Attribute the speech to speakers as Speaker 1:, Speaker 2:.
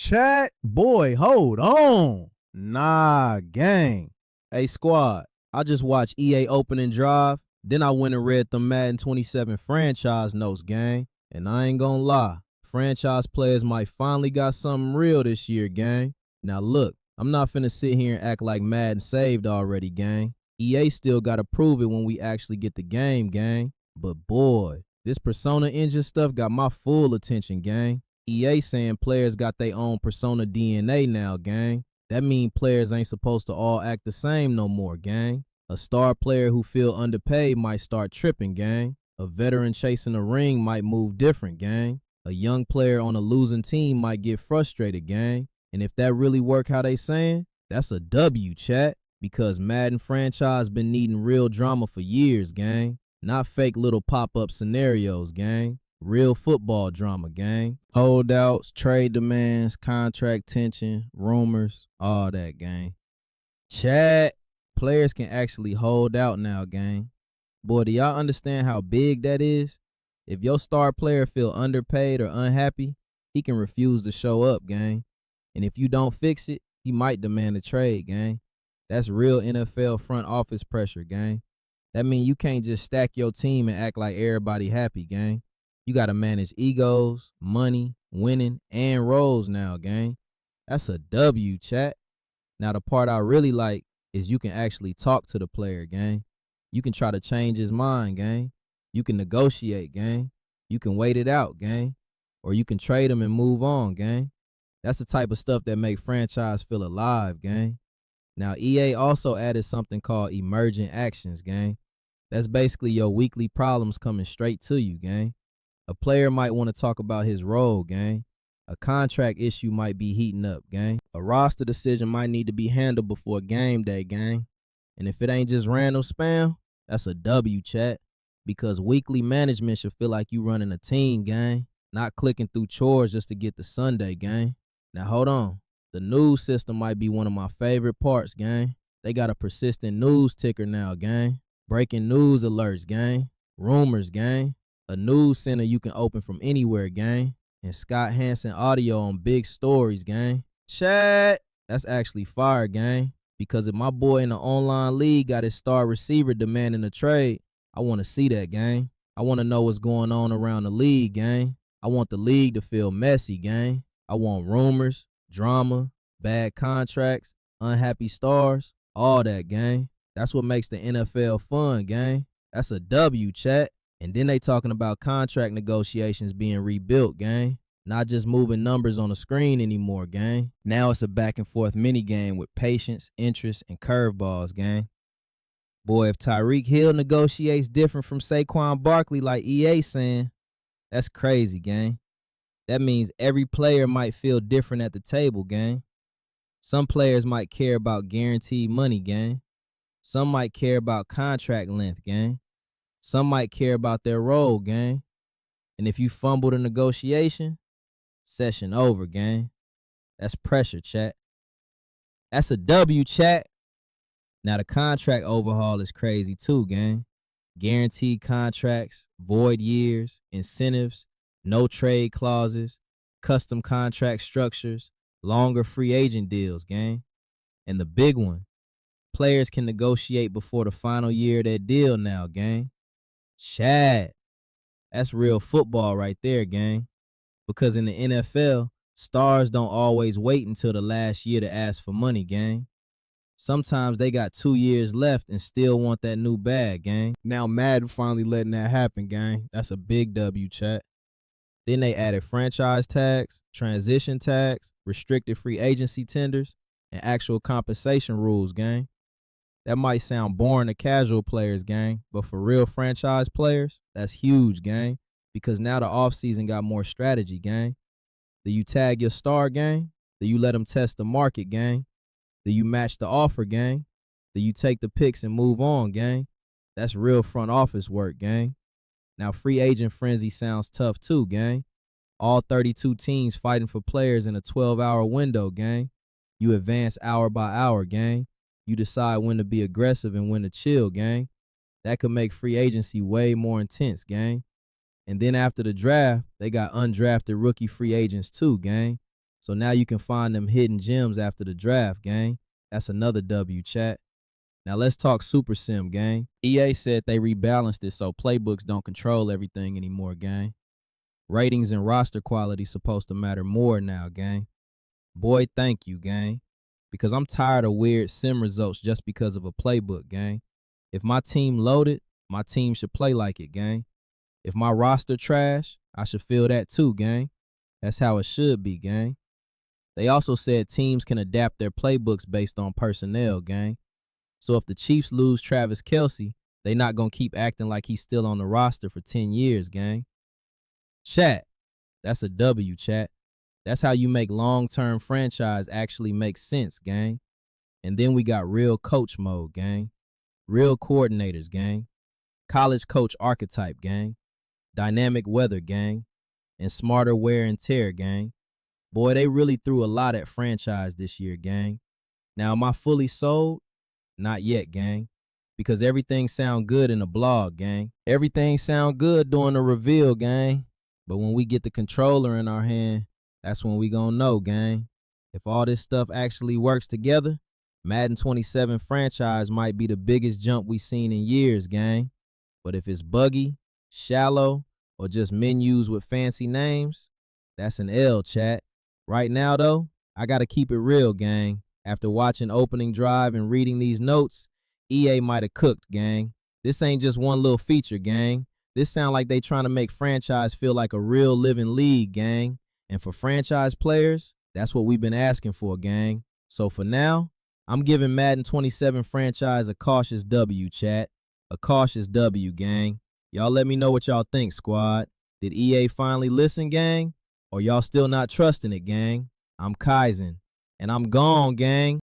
Speaker 1: Chat, boy, hold on. Nah, gang. Hey, squad, I just watched EA opening drive. Then I went and read the Madden 27 franchise notes, gang. And I ain't gonna lie, franchise players might finally got something real this year, gang. Now look, I'm not finna sit here and act like Madden saved already, gang. EA still gotta prove it when we actually get the game, gang. But boy, this Persona engine stuff got my full attention, gang. EA saying players got their own Persona DNA now, gang. That mean players ain't supposed to all act the same no more, gang. A star player who feel underpaid might start tripping, gang. A veteran chasing a ring might move different, gang. A young player on a losing team might get frustrated, gang. And if that really work how they saying, that's a W, chat. Because Madden franchise been needing real drama for years, gang. Not fake little pop-up scenarios, gang. Real football drama, gang. Holdouts, trade demands, contract tension, rumors, all that, gang. Chat, players can actually hold out now, gang. Boy, do y'all understand how big that is? If your star player feel underpaid or unhappy, he can refuse to show up, gang. And if you don't fix it, he might demand a trade, gang. That's real NFL front office pressure, gang. That means you can't just stack your team and act like everybody happy, gang. You got to manage egos, money, winning, and roles now, gang. That's a W, chat. Now, the part I really like is you can actually talk to the player, gang. You can try to change his mind, gang. You can negotiate, gang. You can wait it out, gang. Or you can trade him and move on, gang. That's the type of stuff that make franchise feel alive, gang. Now, EA also added something called emergent actions, gang. That's basically your weekly problems coming straight to you, gang. A player might want to talk about his role, gang. A contract issue might be heating up, gang. A roster decision might need to be handled before game day, gang. And if it ain't just random spam, that's a W, chat. Because weekly management should feel like you running a team, gang. Not clicking through chores just to get the Sunday, gang. Now hold on. The news system might be one of my favorite parts, gang. They got a persistent news ticker now, gang. Breaking news alerts, gang. Rumors, gang. A news center you can open from anywhere, gang. And Scott Hansen audio on big stories, gang. Chat. That's actually fire, gang. Because if my boy in the online league got his star receiver demanding a trade, I want to see that, gang. I want to know what's going on around the league, gang. I want the league to feel messy, gang. I want rumors, drama, bad contracts, unhappy stars, all that, gang. That's what makes the NFL fun, gang. That's a W, chat. And then they talking about contract negotiations being rebuilt, gang. Not just moving numbers on the screen anymore, gang. Now it's a back and forth mini game with patience, interest, and curveballs, gang. Boy, if Tyreek Hill negotiates different from Saquon Barkley like EA saying, that's crazy, gang. That means every player might feel different at the table, gang. Some players might care about guaranteed money, gang. Some might care about contract length, gang. Some might care about their role, gang. And if you fumble the negotiation, session over, gang. That's pressure, chat. That's a W, chat. Now the contract overhaul is crazy too, gang. Guaranteed contracts, void years, incentives, no trade clauses, custom contract structures, longer free agent deals, gang. And the big one, players can negotiate before the final year of their deal now, gang. Chat. That's real football right there, gang. Because in the NFL, stars don't always wait until the last year to ask for money, gang. Sometimes they got 2 years left and still want that new bag, gang. Now Madden finally letting that happen, gang. That's a big W, chat. Then they added franchise tags, transition tags, restricted free agency tenders, and actual compensation rules, gang. That might sound boring to casual players, gang, but for real franchise players, that's huge, gang, because now the offseason got more strategy, gang. Do you tag your star, gang? Do you let them test the market, gang? Do you match the offer, gang? Do you take the picks and move on, gang? That's real front office work, gang. Now, free agent frenzy sounds tough too, gang. All 32 teams fighting for players in a 12-hour window, gang. You advance hour by hour, gang. You decide when to be aggressive and when to chill, gang. That could make free agency way more intense, gang. And then after the draft, they got undrafted rookie free agents too, gang. So now you can find them hidden gems after the draft, gang. That's another W, chat. Now let's talk Super Sim, gang. EA said they rebalanced it so playbooks don't control everything anymore, gang. Ratings and roster quality supposed to matter more now, gang. Boy, thank you, gang. Because I'm tired of weird sim results just because of a playbook, gang. If my team loaded, my team should play like it, gang. If my roster trash, I should feel that too, gang. That's how it should be, gang. They also said teams can adapt their playbooks based on personnel, gang. So if the Chiefs lose Travis Kelce, they not going to keep acting like he's still on the roster for 10 years, gang. Chat. That's a W, chat. That's how you make long-term franchise actually make sense, gang. And then we got real coach mode, gang. Real coordinators, gang. College coach archetype, gang. Dynamic weather, gang. And smarter wear and tear, gang. Boy, they really threw a lot at franchise this year, gang. Now, am I fully sold? Not yet, gang. Because everything sound good in the blog, gang. Everything sound good during the reveal, gang. But when we get the controller in our hand, that's when we gonna know, gang. If all this stuff actually works together, Madden 27 franchise might be the biggest jump we seen in years, gang. But if it's buggy, shallow, or just menus with fancy names, that's an L, chat. Right now, though, I gotta keep it real, gang. After watching opening drive and reading these notes, EA might have cooked, gang. This ain't just one little feature, gang. This sound like they trying to make franchise feel like a real living league, gang. And for franchise players, that's what we've been asking for, gang. So for now, I'm giving Madden 27 franchise a cautious W, chat. A cautious W, gang. Y'all let me know what y'all think, squad. Did EA finally listen, gang? Or y'all still not trusting it, gang? I'm Kaizen. And I'm gone, gang.